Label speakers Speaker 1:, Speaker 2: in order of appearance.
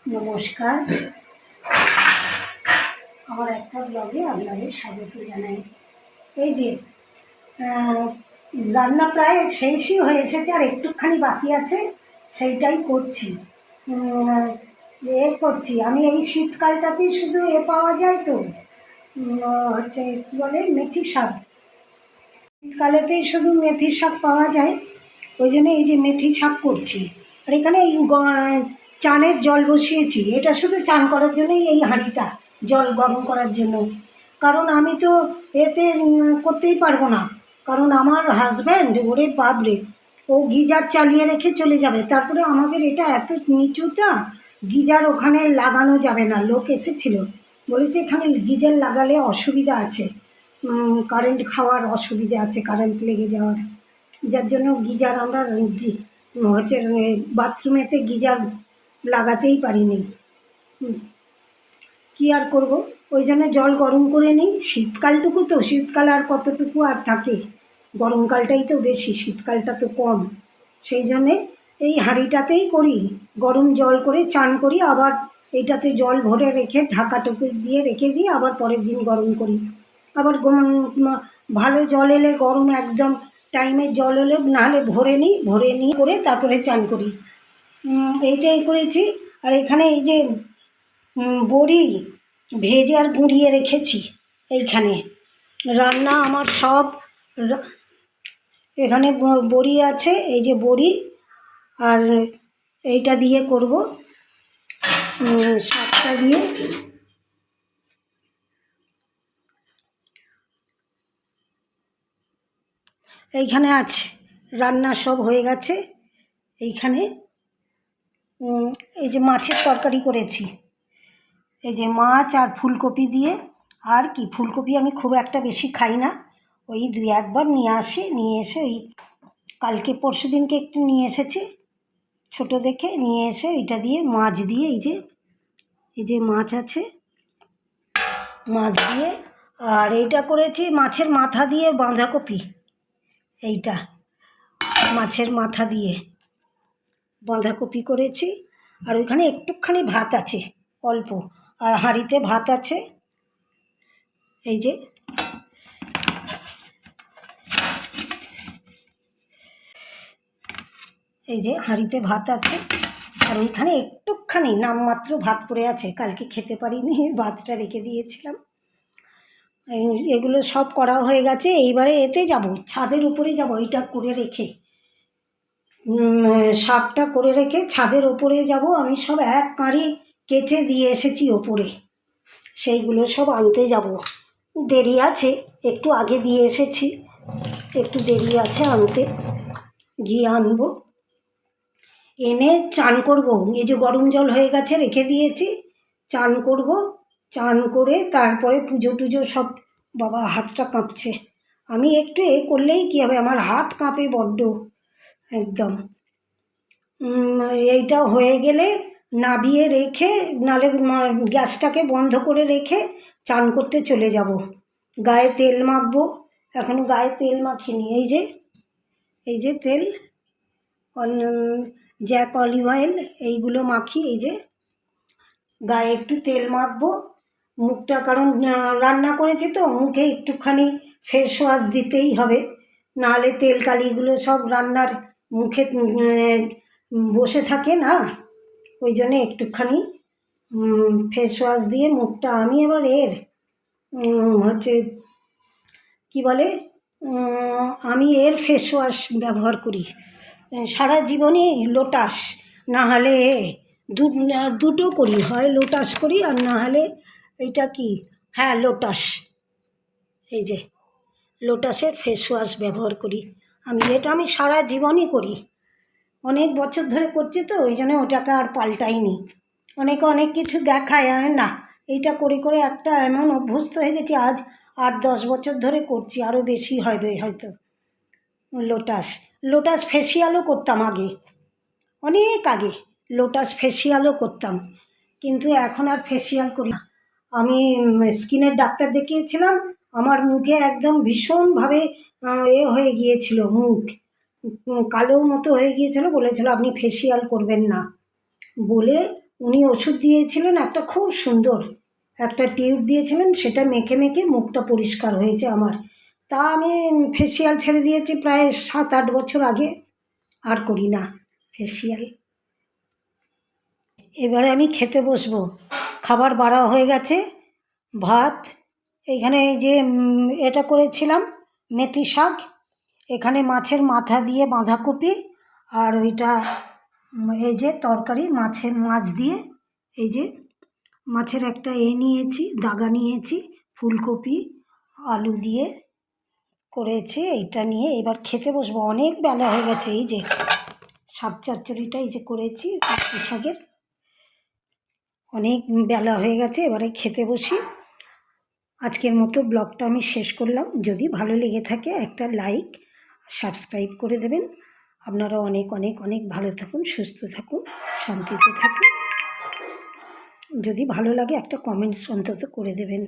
Speaker 1: নমস্কার, আমার একটা ব্লগে আপনাদের স্বাগত জানাই। এই যে রান্না প্রায় শেষই হয়ে এসেছে, আর একটুখানি বাকি আছে, সেইটাই করছি। করছি আমি এই শীতকালটাতেই শুধু পাওয়া যায় তো, হচ্ছে কী বলে, মেথি শাক। শীতকালেতেই শুধু মেথি শাক পাওয়া যায়, ওই জন্য এই যে মেথি শাক করছি। আর এখানে এই চানের জল বসিয়েছি, এটা শুধু চান করার জন্যই, এই হাঁড়িটা জল গরম করার জন্য। কারণ আমি তো এতে করতেই পারবো না, কারণ আমার হাজব্যান্ড, ওরে বাপরে, ও গিজার চালিয়ে রেখে চলে যাবে। তারপরে আমাদের এটা এত নিচুটা, গিজার ওখানে লাগানো যাবে না। লোক এসেছিল, বলেছে এখানে গিজার লাগালে অসুবিধা আছে, কারেন্ট খাওয়ার অসুবিধা আছে, কারেন্ট লেগে যাওয়ার, যার জন্য গিজার আমরা হচ্ছে বাথরুমেতে গিজার লাগাতেই পারিনি। কী আর করব, ওই জন্য জল গরম করে নিই। শীতকালটুকু তো, শীতকাল আর কতটুকু আর থাকে, গরমকালটাই তো বেশি, শীতকালটা তো কম। সেই জন্যে এই হাঁড়িটাতেই করি, গরম জল করে চান করি, আবার এইটাতে জল ভরে রেখে ঢাকাটুকু দিয়ে রেখে দিই, আবার পরের দিন গরম করি। আবার ভালো জল এলে, গরম একদম টাইমের জল এলে, নাহলে ভরে নিই করে তারপরে চান করি। এইটাই করেছি। আর এখানে এই যে বড়ি ভেজে আর গুঁড়িয়ে রেখেছি, এইখানে রান্না আমার সব। এখানে বড়ি আছে, এই যে বড়ি, আর এইটা দিয়ে করব, শাকটা দিয়ে। এইখানে আছে, রান্না সব হয়ে গেছে। এইখানে এই যে মাছের তরকারি করেছি, এই যে মাছ আর ফুলকপি দিয়ে। আর কি, ফুলকপি আমি খুব একটা বেশি খাই না, ওই 2-1 বার নিয়ে এসে ওই কালকে পরশু দিনকে একটু নিয়ে এসেছি, ছোটো দেখে নিয়ে এসে ওইটা দিয়ে, মাছ দিয়ে, এই যে মাছ আছে, মাছ দিয়ে। আর এইটা করেছি মাছের মাথা দিয়ে বাঁধাকপি, এইটা মাছের মাথা দিয়ে বাঁধাকপি করেছি। আর ওইখানে একটুখানি ভাত আছে, অল্প, আর হাঁড়িতে ভাত আছে। এই যে হাঁড়িতে ভাত আছে, আর ওইখানে একটুখানি নামমাত্র ভাত পড়ে আছে, কালকে খেতে পারিনি, ভাতটা রেখে দিয়েছিলাম। এগুলো সব করা হয়ে গেছে। এইবারে এতে যাব, ছাদের উপরে যাব, এইটা করে রেখে, শাকটা করে রেখে ছাদের ওপরে যাব। আমি সব এক কাঁড়ি কেচে দিয়ে এসেছি ওপরে, সেইগুলো সব আনতে যাব। দেরি আছে, একটু আগে দিয়ে এসেছি, একটু দেরি আছে আনতে, গিয়ে আনবো, এনে চান করব। এই যে গরম জল হয়ে গেছে, রেখে দিয়েছি, চান করব। চান করে তারপরে পুজো টুজো সব। বাবা, হাতটা কাঁপছে, আমি একটু করলেই কী হবে, আমার হাত কাঁপে বড্ড একদম। এইটা হয়ে গেলে নাবিয়ে রেখে, নালে গ্যাসটাকে বন্ধ করে রেখে চান করতে চলে যাব। গায়ে তেল মাখবো, এখনও গায়ে তেল মাখিনি। এই যে তেল, জ্যাক অলিভ অয়েল, এইগুলো মাখি। এই যে গায়ে একটু তেল মাখবো, মুখটা, কারণ রান্না করেছি তো, মুখে একটুখানি ফেস ওয়াশ দিতেই হবে, নাহলে তেল কালিগুলো সব রান্নার মুখে বসে থাকে না, ওই জন্যে একটুখানি ফেস ওয়াশ দিয়ে মুখটা। আমি আবার হচ্ছে কি বলে, আমি ফেস ওয়াশ ব্যবহার করি সারা জীবনই, লোটাস, না হলে দুটো করি, হয় লোটাস করি, আর না হলে এইটা কি, হ্যাঁ লোটাস। এই যে লোটাসের ফেস ওয়াশ ব্যবহার করি আমি, এটা আমি সারা জীবনই করি, অনেক বছর ধরে করছি তো, ওই জন্য ওটাকে আর পাল্টাইনি। অনেকে অনেক কিছু দেখায়, আর না, এইটা করে করে একটা এমন অভ্যস্ত হয়ে গেছি, আজ 8-10 বছর ধরে করছি, আরও বেশি হবে হয়তো। লোটাস ফেসিয়ালও করতাম আগে, অনেক আগে লোটাস ফেসিয়ালও করতাম, কিন্তু এখন আর ফেসিয়াল করি না। আমি স্কিনের ডাক্তার দেখিয়েছিলাম, আমার মুখে একদম ভীষণভাবে হয়ে গিয়েছিল, মুখ কালো মতো হয়ে গিয়েছিল, বলেছিল আপনি ফেসিয়াল করবেন না, বলে উনি ওষুধ দিয়েছিলেন একটা খুব সুন্দর একটা টিউব দিয়েছিলেন, সেটা মেখে মেখে মুখটা পরিষ্কার হয়েছে আমার। তা আমি ফেসিয়াল ছেড়ে দিয়েছি প্রায় 7-8 বছর আগে, আর করি না ফেসিয়াল। এবারে আমি খেতে বসবো, খাবার বাড়া হয়ে গেছে। ভাত, এইখানে এই যে এটা করেছিলাম মেথি শাক, এখানে মাছের মাথা দিয়ে বাঁধাকপি, আর ওইটা এই যে তরকারি মাছ দিয়ে, এই যে মাছের একটা নিয়েছি, দাগা নিয়েছি, ফুলকপি আলু দিয়ে করেছি। এইটা নিয়ে এবার খেতে বসবো, অনেক বেলা হয়ে গেছে। এই যে শাক চচ্চড়িটা এই যে করেছি মেথি শাকের, অনেক বেলা হয়ে গেছে, এবারে খেতে বসি। আজকের মতো ব্লগটা আমি শেষ করলাম। যদি ভালো লেগে থাকে একটা লাইক, সাবস্ক্রাইব করে দেবেন। আপনারা অনেক অনেক অনেক ভালো থাকুন, সুস্থ থাকুন, শান্তিতে থাকুন। যদি ভালো লাগে একটা কমেন্টস অন্তত করে দেবেন।